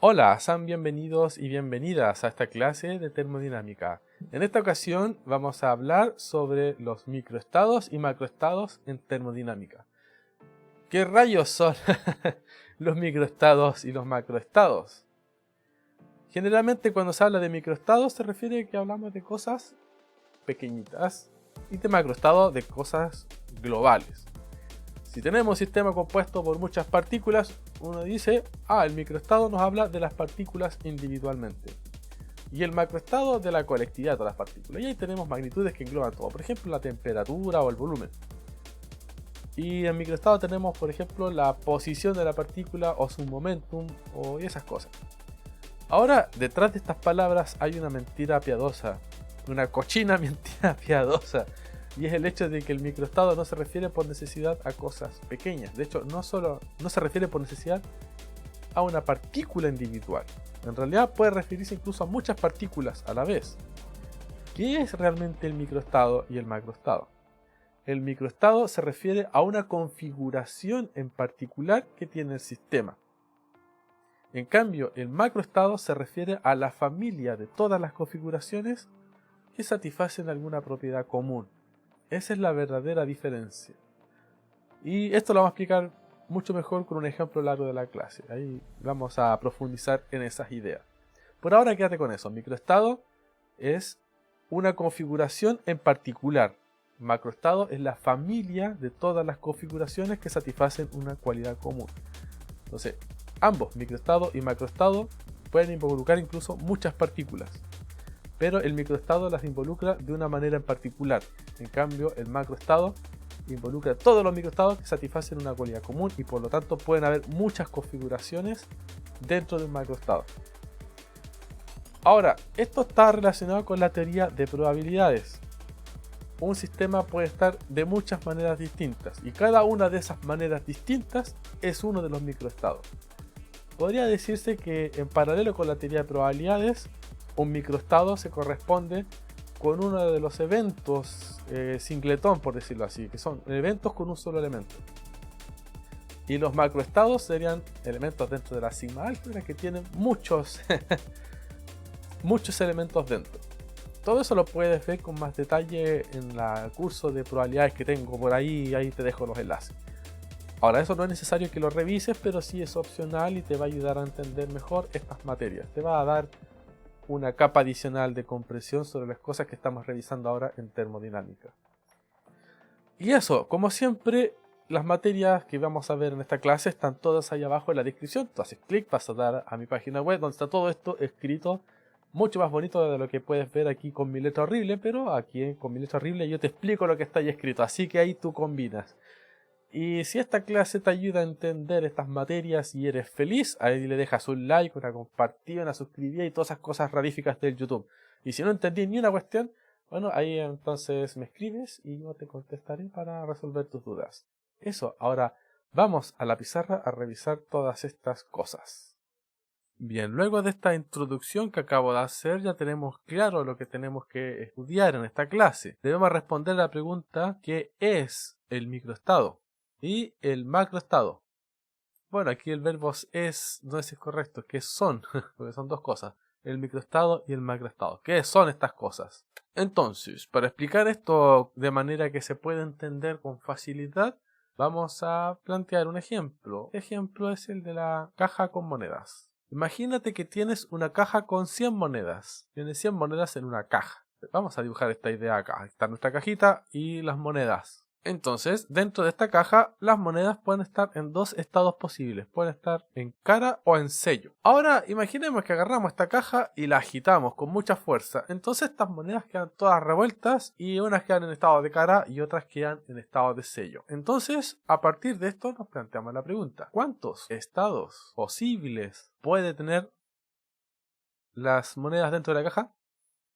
Hola, sean bienvenidos y bienvenidas a esta clase de termodinámica. En esta ocasión vamos a hablar sobre los microestados y macroestados en termodinámica. ¿Qué rayos son los microestados y los macroestados? Generalmente cuando se habla de microestados se refiere a que hablamos de cosas pequeñitas y de macroestados de cosas globales. Si tenemos un sistema compuesto por muchas partículas, uno dice, el microestado nos habla de las partículas individualmente. Y el macroestado de la colectividad de todas las partículas. Y ahí tenemos magnitudes que engloban todo, por ejemplo la temperatura o el volumen. Y en microestado tenemos, por ejemplo, la posición de la partícula o su momentum y esas cosas. Ahora, detrás de estas palabras hay una mentira piadosa, una cochina mentira piadosa. Y es el hecho de que el microestado no se refiere por necesidad a cosas pequeñas. De hecho, no se refiere por necesidad a una partícula individual. En realidad puede referirse incluso a muchas partículas a la vez. ¿Qué es realmente el microestado y el macroestado? El microestado se refiere a una configuración en particular que tiene el sistema. En cambio, el macroestado se refiere a la familia de todas las configuraciones que satisfacen alguna propiedad común. Esa es la verdadera diferencia. Y esto lo vamos a explicar mucho mejor con un ejemplo largo de la clase. Ahí vamos a profundizar en esas ideas. Por ahora quédate con eso. Microestado es una configuración en particular. Macroestado es la familia de todas las configuraciones que satisfacen una cualidad común. Entonces, ambos, microestado y macroestado, pueden involucrar incluso muchas partículas. Pero el microestado las involucra de una manera en particular. En cambio, el macroestado involucra todos los microestados que satisfacen una cualidad común y por lo tanto pueden haber muchas configuraciones dentro de un macroestado. Ahora, esto está relacionado con la teoría de probabilidades. Un sistema puede estar de muchas maneras distintas y cada una de esas maneras distintas es uno de los microestados. Podría decirse que en paralelo con la teoría de probabilidades, un microestado se corresponde con uno de los eventos singletón, por decirlo así, que son eventos con un solo elemento. Y los macroestados serían elementos dentro de la sigma álgebra que tienen muchos elementos dentro. Todo eso lo puedes ver con más detalle en el curso de probabilidades que tengo por ahí, ahí te dejo los enlaces. Ahora, eso no es necesario que lo revises, pero sí es opcional y te va a ayudar a entender mejor estas materias. Te va a dar una capa adicional de comprensión sobre las cosas que estamos revisando ahora en termodinámica. Y eso, como siempre, las materias que vamos a ver en esta clase están todas ahí abajo en la descripción. Tú haces clic, vas a dar a mi página web donde está todo esto escrito, mucho más bonito de lo que puedes ver aquí con mi letra horrible, pero aquí con mi letra horrible yo te explico lo que está ahí escrito, así que ahí tú combinas. Y si esta clase te ayuda a entender estas materias y eres feliz, ahí le dejas un like, una compartida, una suscribida y todas esas cosas raríficas del YouTube. Y si no entendí ni una cuestión, bueno, ahí entonces me escribes y yo te contestaré para resolver tus dudas. Eso, ahora vamos a la pizarra a revisar todas estas cosas. Bien, luego de esta introducción que acabo de hacer, ya tenemos claro lo que tenemos que estudiar en esta clase. Debemos responder la pregunta: ¿qué es el microestado y el macroestado? Bueno, aquí el verbo no es correcto, que son, porque son dos cosas, el microestado y el macroestado. ¿Qué son estas cosas? Entonces, para explicar esto de manera que se pueda entender con facilidad, vamos a plantear un ejemplo. El ejemplo es el de la caja con monedas. Imagínate que tienes una caja con 100 monedas. Tienes 100 monedas en una caja. Vamos a dibujar esta idea acá. Ahí está nuestra cajita y las monedas. Entonces, dentro de esta caja, las monedas pueden estar en dos estados posibles. Pueden estar en cara o en sello. Ahora, imaginemos que agarramos esta caja y la agitamos con mucha fuerza. Entonces, estas monedas quedan todas revueltas y unas quedan en estado de cara y otras quedan en estado de sello. Entonces, a partir de esto, nos planteamos la pregunta: ¿cuántos estados posibles puede tener las monedas dentro de la caja?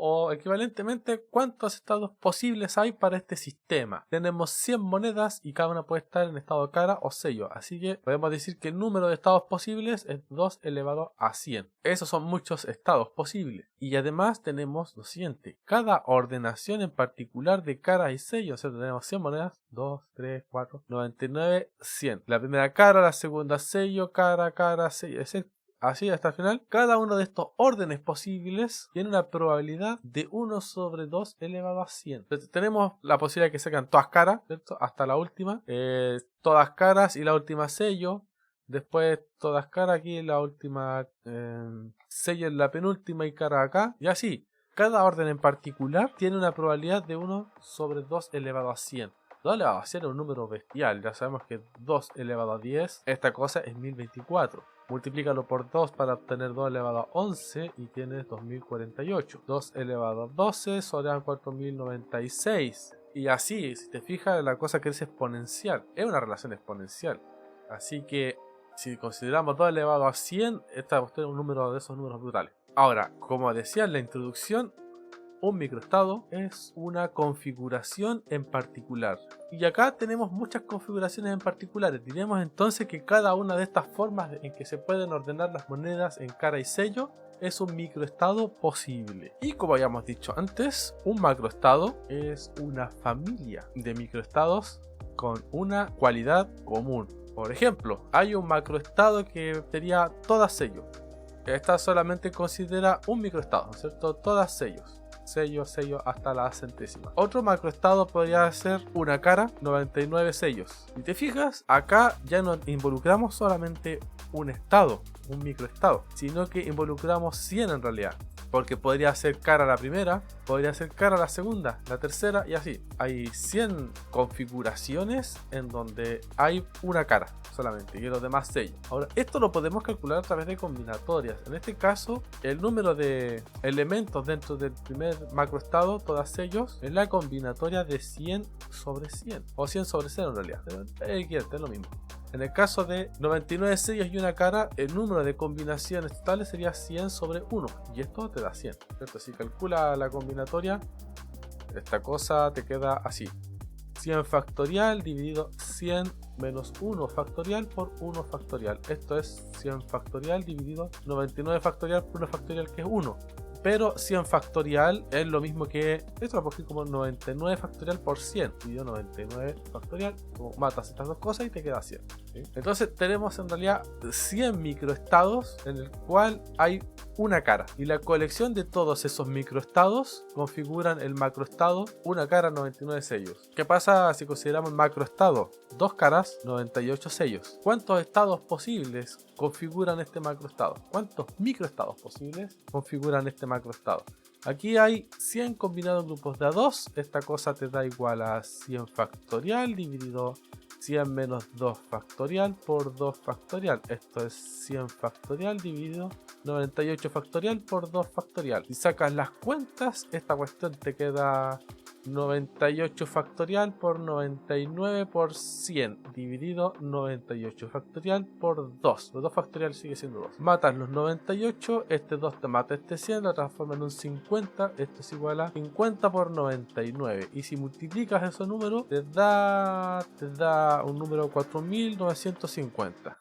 O equivalentemente, ¿cuántos estados posibles hay para este sistema? Tenemos 100 monedas y cada una puede estar en estado de cara o sello. Así que podemos decir que el número de estados posibles es 2 elevado a 100. Esos son muchos estados posibles. Y además tenemos lo siguiente: cada ordenación en particular de cara y sello. O sea, tenemos 100 monedas, 2, 3, 4, 99, 100. La primera cara, la segunda sello, cara, sello. Es decir, así hasta el final, cada uno de estos órdenes posibles tiene una probabilidad de 1 sobre 2 elevado a 100. Entonces, tenemos la posibilidad de que sean todas caras, ¿cierto? Hasta la última, todas caras y la última sello. Después todas caras aquí, la última sello en la penúltima y cara acá. Y así, cada orden en particular tiene una probabilidad de 1 sobre 2 elevado a 100. 2 elevado a 100 es un número bestial. Ya sabemos que 2 elevado a 10, esta cosa es 1024. Multiplícalo por 2 para obtener 2 elevado a 11 y tienes 2048. 2 elevado a 12 son 4096. Y así, si te fijas, la cosa crece exponencial. Es una relación exponencial. Así que si consideramos 2 elevado a 100, esta es un número de esos números brutales. Ahora, como decía en la introducción, un microestado es una configuración en particular. Y acá tenemos muchas configuraciones en particulares. Diremos entonces que cada una de estas formas en que se pueden ordenar las monedas en cara y sello es un microestado posible. Y como habíamos dicho antes, un macroestado es una familia de microestados con una cualidad común. Por ejemplo, hay un macroestado que sería todas sellos. Esta solamente considera un microestado, ¿no es cierto? Todas sellos. Sello hasta la centésima. Otro macroestado podría ser una cara, 99 sellos. Si te fijas, acá ya no involucramos solamente un estado, un microestado, sino que involucramos 100 en realidad. Porque podría ser cara la primera, podría ser cara la segunda, la tercera y así. Hay 100 configuraciones en donde hay una cara solamente y los demás sellos. Ahora, esto lo podemos calcular a través de combinatorias. En este caso, el número de elementos dentro del primer macroestado, todas sellos, es la combinatoria de 100 sobre 100. O 100 sobre 0 en realidad. Es lo mismo. En el caso de 99 sellos y una cara, el número de combinaciones totales sería 100 sobre 1. Y esto te da 100, ¿cierto? Si calcula la combinatoria, esta cosa te queda así. 100 factorial dividido 100 menos 1 factorial por 1 factorial. Esto es 100 factorial dividido 99 factorial por 1 factorial, que es 1. Pero 100 factorial es lo mismo que, esto lo puedo escribir como 99 factorial por 100. Dividido 99 factorial, tú matas estas dos cosas y te queda 100. ¿Sí? Entonces tenemos en realidad 100 microestados en el cual hay una cara. Y la colección de todos esos microestados configuran el macroestado, una cara, 99 sellos. ¿Qué pasa si consideramos el macroestado? 2 caras, 98 sellos. ¿Cuántos estados posibles configuran este macroestado? ¿Cuántos microestados posibles configuran este macroestado? Aquí hay 100 combinados en grupos de a 2. Esta cosa te da igual a 100 factorial dividido 100 menos 2 factorial por 2 factorial. Esto es 100 factorial dividido 98 factorial por 2 factorial. Si sacas las cuentas, esta cuestión te queda 98 factorial por 99 por 100 dividido 98 factorial por 2. Los 2 factorial sigue siendo 2. Matas los 98, este 2 te mata este 100, lo transforma en un 50. Esto es igual a 50 por 99. Y si multiplicas esos números, te da un número 4950.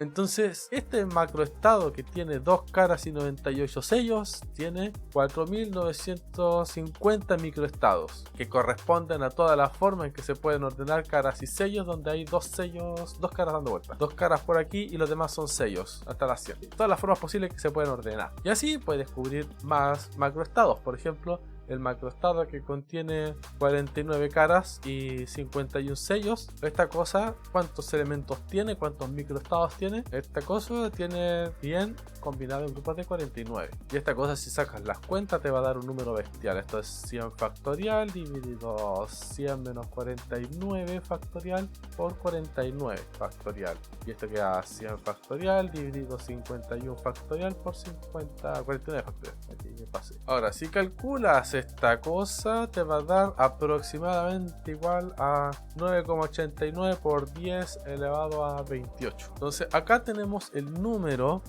Entonces, este macroestado que tiene 2 caras y 98 sellos, tiene 4950 microestados, que corresponden a todas las formas en que se pueden ordenar caras y sellos, donde hay 2 sellos, 2 caras dando vueltas. 2 caras por aquí y los demás son sellos, hasta las 100. Todas las formas posibles que se pueden ordenar. Y así puedes descubrir más macroestados. Por ejemplo, el macroestado que contiene 49 caras y 51 sellos. Esta cosa, ¿cuántos elementos tiene? ¿Cuántos microestados tiene? Esta cosa tiene 100 combinado en grupos de 49. Y esta cosa, si sacas las cuentas, te va a dar un número bestial. Esto es 100 factorial dividido 100 menos 49 factorial por 49 factorial. Y esto queda 100 factorial dividido 51 factorial por 49 factorial. Aquí me pasé. Ahora, si calculas esta cosa, te va a dar aproximadamente igual a 9,89 por 10 elevado a 28. Entonces acá tenemos el número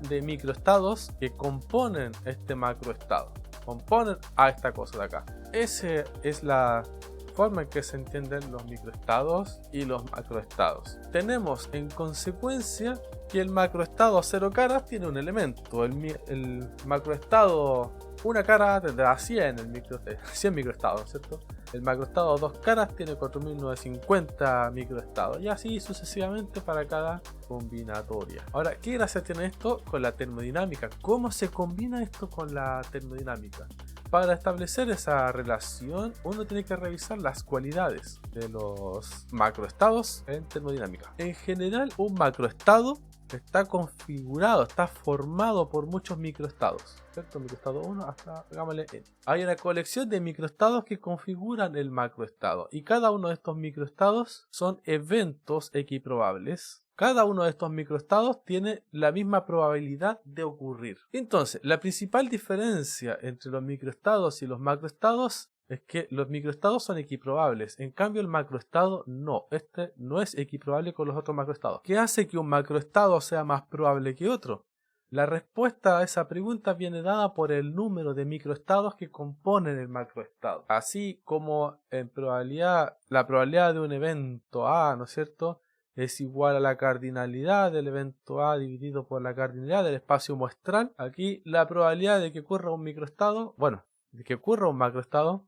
de microestados que componen este macroestado, componen a esta cosa de acá. Esa es la forma en que se entienden los microestados y los macroestados. Tenemos en consecuencia que el macroestado 0 caras tiene un elemento. El macroestado una cara tendrá 100 microestados, ¿cierto? El macroestado 2 caras tiene 4950 microestados y así sucesivamente para cada combinatoria. Ahora, ¿qué gracia tiene esto con la termodinámica? ¿Cómo se combina esto con la termodinámica? Para establecer esa relación, uno tiene que revisar las cualidades de los macroestados en termodinámica. En general, un macroestado está configurado, está formado por muchos microestados, ¿cierto? Microestado 1 hasta, hagámosle N. Hay una colección de microestados que configuran el macroestado y cada uno de estos microestados son eventos equiprobables. Cada uno de estos microestados tiene la misma probabilidad de ocurrir. Entonces, la principal diferencia entre los microestados y los macroestados es que los microestados son equiprobables, en cambio el macroestado no. Este no es equiprobable con los otros macroestados. ¿Qué hace que un macroestado sea más probable que otro? La respuesta a esa pregunta viene dada por el número de microestados que componen el macroestado. Así como en probabilidad, la probabilidad de un evento A, ¿no es cierto?, es igual a la cardinalidad del evento A dividido por la cardinalidad del espacio muestral. Aquí la probabilidad de que ocurra un microestado, de que ocurra un macroestado,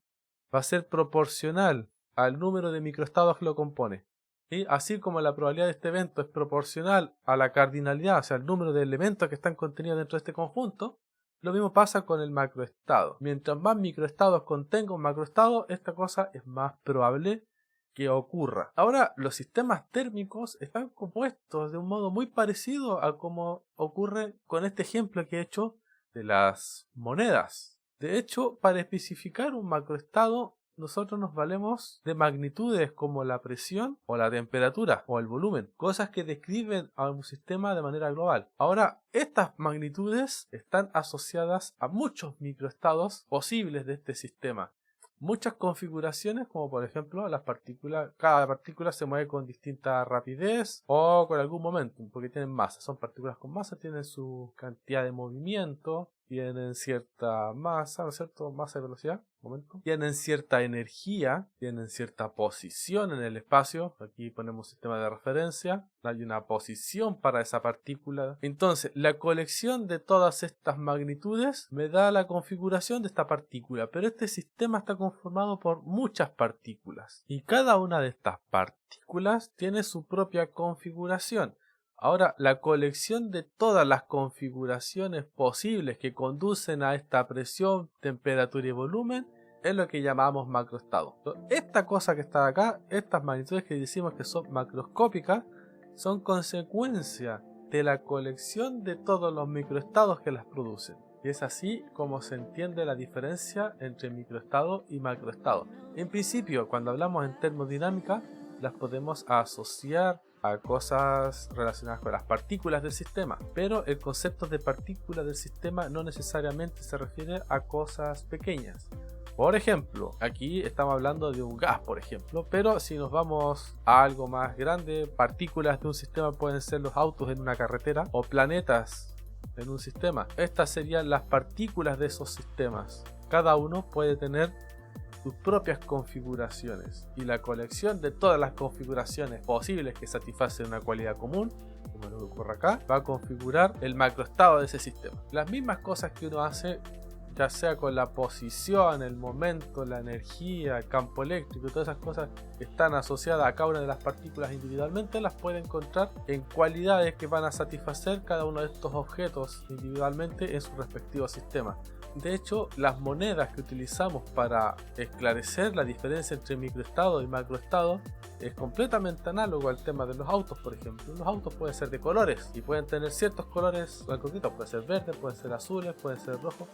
va a ser proporcional al número de microestados que lo compone. Y así como la probabilidad de este evento es proporcional a la cardinalidad, o sea, el número de elementos que están contenidos dentro de este conjunto, lo mismo pasa con el macroestado. Mientras más microestados contenga un macroestado, esta cosa es más probable que ocurra. Ahora, los sistemas térmicos están compuestos de un modo muy parecido a como ocurre con este ejemplo que he hecho de las monedas. De hecho, para especificar un macroestado, nosotros nos valemos de magnitudes como la presión o la temperatura o el volumen, cosas que describen a un sistema de manera global. Ahora, estas magnitudes están asociadas a muchos microestados posibles de este sistema. Muchas configuraciones, como por ejemplo las partículas, cada partícula se mueve con distinta rapidez o con algún momentum, porque tienen masa. Son partículas con masa, tienen su cantidad de movimiento, tienen cierta masa, ¿no es cierto? Masa y velocidad, momento. Tienen cierta energía, tienen cierta posición en el espacio. Aquí ponemos sistema de referencia. Hay una posición para esa partícula. Entonces, la colección de todas estas magnitudes me da la configuración de esta partícula. Pero este sistema está conformado por muchas partículas. Y cada una de estas partículas tiene su propia configuración. Ahora, la colección de todas las configuraciones posibles que conducen a esta presión, temperatura y volumen es lo que llamamos macroestado. Esta cosa que está acá, estas magnitudes que decimos que son macroscópicas, son consecuencia de la colección de todos los microestados que las producen. Y es así como se entiende la diferencia entre microestado y macroestado. En principio, cuando hablamos en termodinámica, las podemos asociar a cosas relacionadas con las partículas del sistema, pero el concepto de partículas del sistema no necesariamente se refiere a cosas pequeñas. Por ejemplo, aquí estamos hablando de un gas, por ejemplo, pero si nos vamos a algo más grande, partículas de un sistema pueden ser los autos en una carretera o planetas en un sistema. Estas serían las partículas de esos sistemas. Cada uno puede tener sus propias configuraciones y la colección de todas las configuraciones posibles que satisfacen una cualidad común, como lo que ocurre acá, va a configurar el macroestado de ese sistema. Las mismas cosas que uno hace, ya sea con la posición, el momento, la energía, el campo eléctrico, todas esas cosas que están asociadas a cada una de las partículas individualmente, las puede encontrar en cualidades que van a satisfacer cada uno de estos objetos individualmente en su respectivo sistema. De hecho, las monedas que utilizamos para esclarecer la diferencia entre microestado y macroestado es completamente análogo al tema de los autos, por ejemplo. Los autos pueden ser de colores y pueden tener ciertos colores en concreto, pueden ser verdes, pueden ser azules, pueden ser rojos.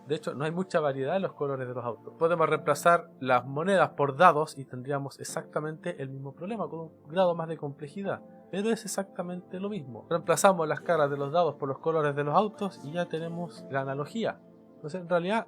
De hecho, no hay mucha variedad en los colores de los autos. Podemos reemplazar las monedas por dados y tendríamos exactamente el mismo problema, con un grado más de complejidad. Pero es exactamente lo mismo. Reemplazamos las caras de los dados por los colores de los autos y ya tenemos la analogía. Entonces, en realidad,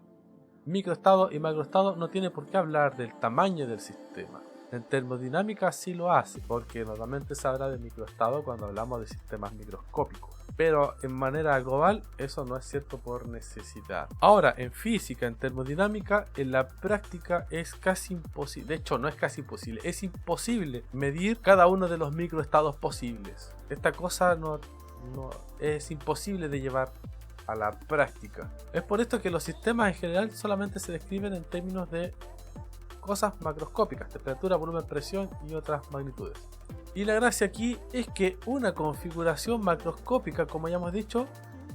microestado y macroestado no tiene por qué hablar del tamaño del sistema. En termodinámica sí lo hace, porque normalmente se habla de microestado cuando hablamos de sistemas microscópicos. Pero en manera global eso no es cierto por necesidad. Ahora, en física, en termodinámica, en la práctica es casi imposible. De hecho, no es casi imposible, es imposible medir cada uno de los microestados posibles. Esta cosa no es imposible de llevar a la práctica. Es por esto que los sistemas en general solamente se describen en términos de cosas macroscópicas, temperatura, volumen, presión y otras magnitudes. Y la gracia aquí es que una configuración macroscópica, como ya hemos dicho,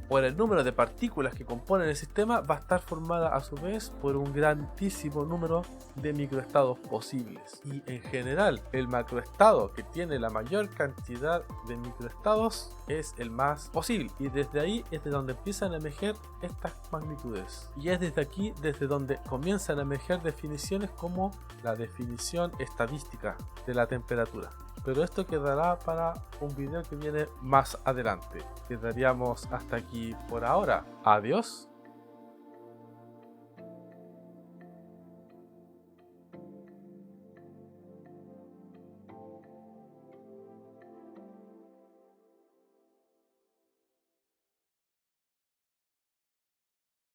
por el número de partículas que componen el sistema, va a estar formada a su vez por un grandísimo número de microestados posibles. Y en general, el macroestado que tiene la mayor cantidad de microestados es el más posible. Y desde ahí es de donde empiezan a emerger estas magnitudes. Y es desde aquí desde donde comienzan a emerger definiciones como la definición estadística de la temperatura. Pero esto quedará para un video que viene más adelante. Quedaríamos hasta aquí por ahora. Adiós.